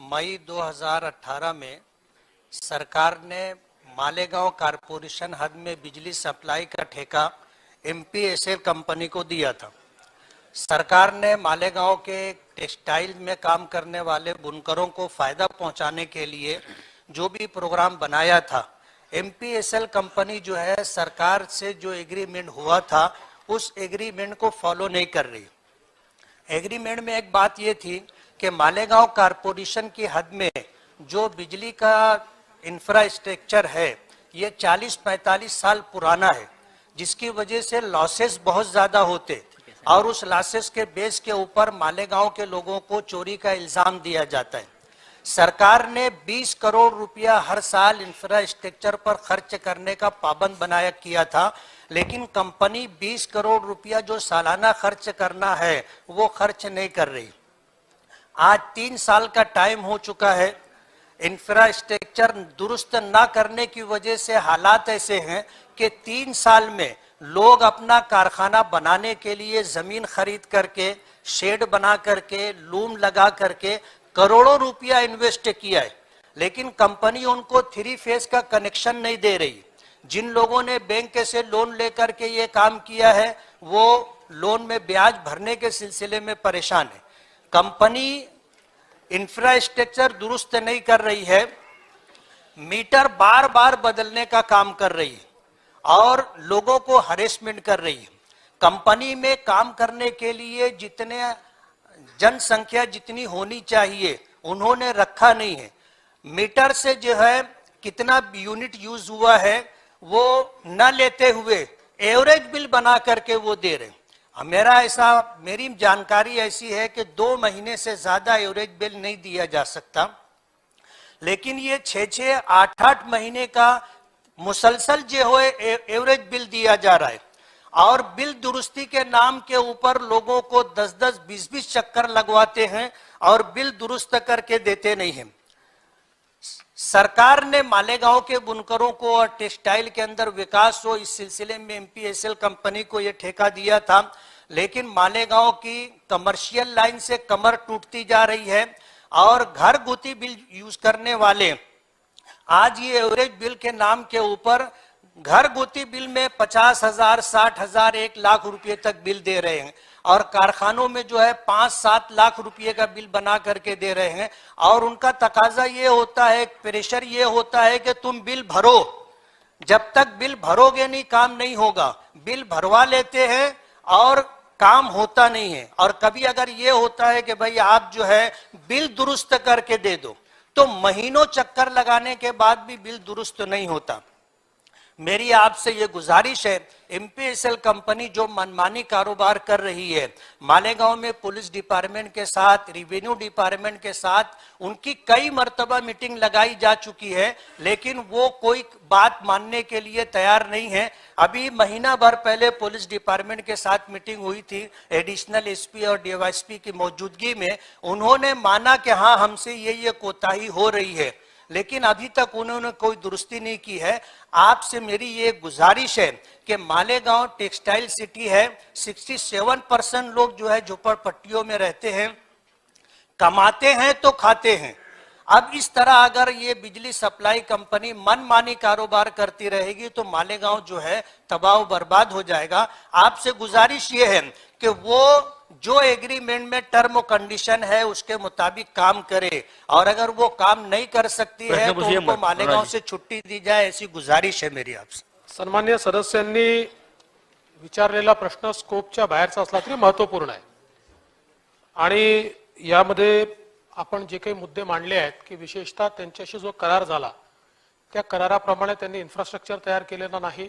मई 2018 में सरकार ने मालेगांव कारपोरेशन हद में बिजली सप्लाई का ठेका एमपीएसएल कंपनी को दिया था। सरकार ने मालेगांव के टेक्सटाइल में काम करने वाले बुनकरों को फायदा पहुंचाने के लिए जो भी प्रोग्राम बनाया था, एमपीएसएल कंपनी जो है सरकार से जो एग्रीमेंट हुआ था उस एग्रीमेंट को फॉलो नहीं कर रही। एग्रीमेंट में एक बात ये थी कि मालेगांव कारपोरेशन की हद में जो बिजली का इंफ्रास्ट्रक्चर है ये 40-45 साल पुराना है, जिसकी वजह से लॉसेस बहुत ज्यादा होते और उस लॉसेस के बेस के ऊपर मालेगांव के लोगों को चोरी का इल्जाम दिया जाता है। सरकार ने 20 करोड़ रुपया हर साल इंफ्रास्ट्रक्चर पर खर्च करने का पाबंद बनाया किया था, लेकिन कंपनी 20 करोड़ रुपया जो सालाना खर्च करना है वो खर्च नहीं कर रही। आज 3 साल का टाइम हो चुका है। इंफ्रास्ट्रक्चर दुरुस्त ना करने की वजह से हालात ऐसे हैं कि 3 साल में लोग अपना कारखाना बनाने के लिए जमीन खरीद करके, शेड बना करके, लूम लगा करके करोड़ों रुपया इन्वेस्ट किया है, लेकिन कंपनी उनको 3 फेज का कनेक्शन नहीं दे रही। जिन लोगों ने बैंक से लोन लेकर के ये काम किया है वो लोन में ब्याज भरने के सिलसिले में परेशान है। कंपनी इंफ्रास्ट्रक्चर दुरुस्त नहीं कर रही है, मीटर बार बार बदलने का काम कर रही है और लोगों को हरेसमेंट कर रही है। कंपनी में काम करने के लिए जितने जनसंख्या जितनी होनी चाहिए उन्होंने रखा नहीं है। मीटर से जो है कितना यूनिट यूज हुआ है वो न लेते हुए एवरेज बिल बना करके वो दे रहे। मेरी जानकारी ऐसी है कि 2 महीने से ज्यादा एवरेज बिल नहीं दिया जा सकता, लेकिन ये 6-6, 8-8 महीने का मुसलसल जो है एवरेज बिल दिया जा रहा है और बिल दुरुस्ती के नाम के ऊपर लोगों को 10-10, 20-20 चक्कर लगवाते हैं और बिल दुरुस्त करके देते नहीं हैं। सरकार ने मालेगांव के बुनकरों को और टेक्सटाइल के अंदर विकास हो इस सिलसिले में एमपीएसएल कंपनी को यह ठेका दिया था, लेकिन मालेगांव की कमर्शियल लाइन से कमर टूटती जा रही है और घर गुती बिल यूज करने वाले आज ये एवरेज बिल के नाम के ऊपर घर गुती बिल में 50,000, 60,000, 1 लाख रुपए तक बिल दे रहे हैं और कारखानों में जो है 5-7 लाख रुपए का बिल बना करके दे रहे हैं और उनका तकाजा ये होता है, प्रेशर ये होता है कि तुम बिल भरो, जब तक बिल भरोगे नहीं काम नहीं होगा। बिल भरवा लेते हैं और काम होता नहीं है। और कभी अगर ये होता है कि भाई आप जो है बिल दुरुस्त करके दे दो, तो महीनों चक्कर लगाने के बाद भी बिल दुरुस्त नहीं होता। मेरी आपसे ये गुजारिश है, एमपीएसएल कंपनी जो मनमानी कारोबार कर रही है, मालेगांव में पुलिस डिपार्टमेंट के साथ, रेवेन्यू डिपार्टमेंट के साथ उनकी कई मर्तबा मीटिंग लगाई जा चुकी है, लेकिन वो कोई बात मानने के लिए तैयार नहीं है। अभी महीना भर पहले पुलिस डिपार्टमेंट के साथ मीटिंग हुई थी एडिशनल एसपी और डीवाईएसपी की मौजूदगी में। उन्होंने माना कि हाँ हमसे ये कोताही हो रही है, लेकिन अभी तक उन्होंने कोई दुरुस्ती नहीं की है। आपसे मेरी ये गुजारिश है कि मालेगांव टेक्सटाइल सिटी है, 67% लोग जो है झोपड़पट्टियों में रहते हैं, कमाते हैं तो खाते हैं। अब इस तरह अगर ये बिजली सप्लाई कंपनी मनमानी कारोबार करती रहेगी तो मालेगांव जो है तबाह बर्बाद हो जाएगा। आपसे गुजारिश ये है कि वो जो एग्रीमेंट में टर्म कंडीशन है उसके मुताबिक काम करे और अगर वो काम नहीं कर सकती है तो उनको मालेगांव से छुट्टी दी जाए, ऐसी गुजारिश है मेरी आपसे। सन्मान्य सदस्यांनी विचारलेला प्रश्न स्कोपच्या बाहेरचा असला तरी महत्त्वपूर्ण आहे आणि यामध्ये आपण जे काही मुद्दे मांडले आहेत की विशेषतः त्यांच्याशी जो करार झाला त्या कराराप्रमाणे त्यांनी इन्फ्रास्ट्रक्चर तयार केलेलं नाही,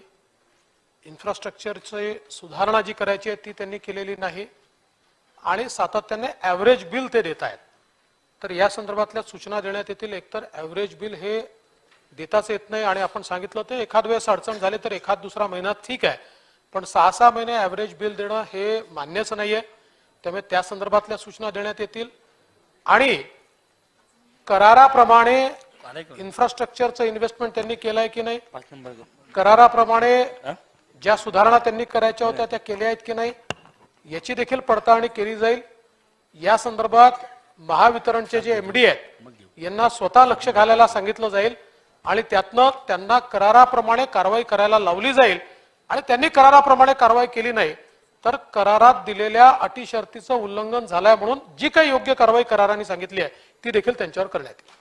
इन्फ्रास्ट्रक्चरची सुधारणा जी करायची आहे ती त्यांनी केलेली नाही आणि सातत्याने ॲव्हरेज बिल ते देत आहेत। तर या संदर्भातल्या सूचना देण्यात येतील। एकतर ॲव्हरेज बिल हे देताच येत नाही आणि आपण सांगितलं ते एखाद वेळेस अडचण झाली तर एखाद दुसरा महिना ठीक आहे, पण 6-6 महिने ॲव्हरेज बिल देणं हे मान्यच नाहीये। त्यामुळे त्या संदर्भातल्या सूचना देण्यात येतील आणि कराराप्रमाणे इन्फ्रास्ट्रक्चरचं इन्व्हेस्टमेंट त्यांनी केलंय की नाही, कराराप्रमाणे ज्या सुधारणा त्यांनी करायच्या होत्या त्या केल्या आहेत की नाही याची देखील पडताळणी केली जाईल। या संदर्भात महावितरणचे जे एमडी आहेत यांना स्वतः लक्ष घालायला सांगितलं जाईल आणि त्यातनं त्यांना कराराप्रमाणे कारवाई करायला लावली जाईल आणि त्यांनी कराराप्रमाणे कारवाई केली नाही तर करारात दिलेल्या अटी शर्तीचं उल्लंघन झालंय म्हणून जी काही योग्य कारवाई कराराने सांगितली आहे ती देखील त्यांच्यावर करण्यात येईल.